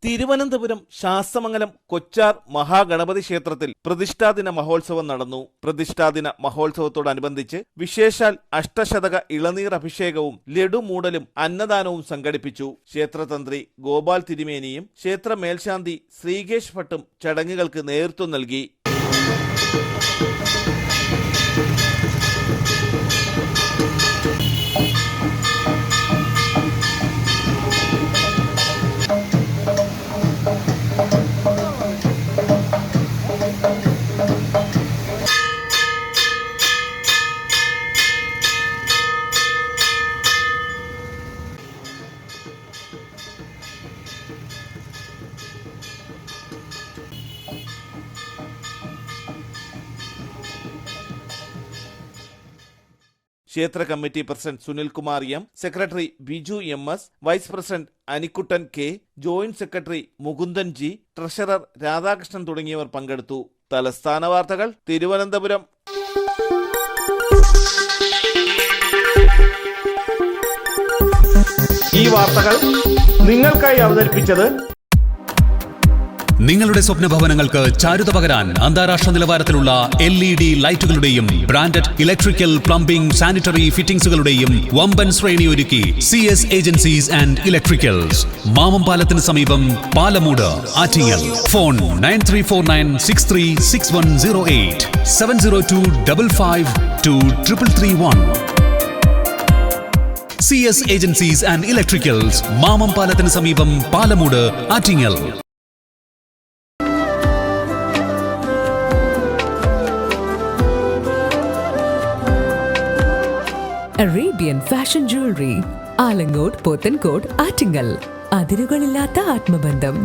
തിരുവനന്തപുരം ശാസ്തമംഗലം കൊച്ചാർ മഹാഗണപതി ക്ഷേത്രത്തിൽ പ്രതിഷ്ഠാദിന മഹോത്സവം നടന്നു. പ്രതിഷ്ഠാദിന മഹോത്സവത്തോടനുബന്ധിച്ച് വിശേഷാൽ അഷ്ടശതക ഇളനീർ അഭിഷേകവും ലഡുമൂടലും അന്നദാനവും സംഘടിപ്പിച്ചു. ക്ഷേത്രതന്ത്രി ഗോപാൽ തിരുമേനിയും ക്ഷേത്ര മേൽശാന്തി ശ്രീകേഷ് ഭട്ടും ചടങ്ങുകൾക്ക് നേതൃത്വം നൽകി. ക്ഷേത്ര committee president Sunilkumar M, secretary Biju M S, vice president Anikuttan K, joint secretary Mukundan G, treasurer Radhakrishnan തുടങ്ങിയവർ പങ്കെടുത്തു. തലസ്ഥാന വാർത്തകൾ തിരുവനന്തപുരം. ഈ വാർത്തകൾ നിങ്ങൾക്കായി അവതരിപ്പിച്ചത് നിങ്ങളുടെ സ്വപ്ന ഭവനങ്ങൾക്ക് ചാരുത പകരാൻ അന്താരാഷ്ട്ര നിലവാരത്തിലുള്ള LED ലൈറ്റുകളുടെയും ബ്രാൻഡഡ് ഇലക്ട്രിക്കൽ, പ്ലംബിംഗ്, സാനിറ്ററി ഫിറ്റിംഗ്സുകളുടെയും വമ്പൻ ശ്രേണി ഒരുക്കി CS agencies and electricals. Mamam പാലത്തിന് സമീപം, Palamoodu, Attingal. Phone 9349636108 702552331. CS agencies and electricals, Mamam പാലത്തിന് സമീപം, Palamoodu, Attingal. Arabian Fashion Jewelry, Alangode, Pothencode, Attingal. അതിരുകളില്ലാത്ത ആത്മബന്ധം.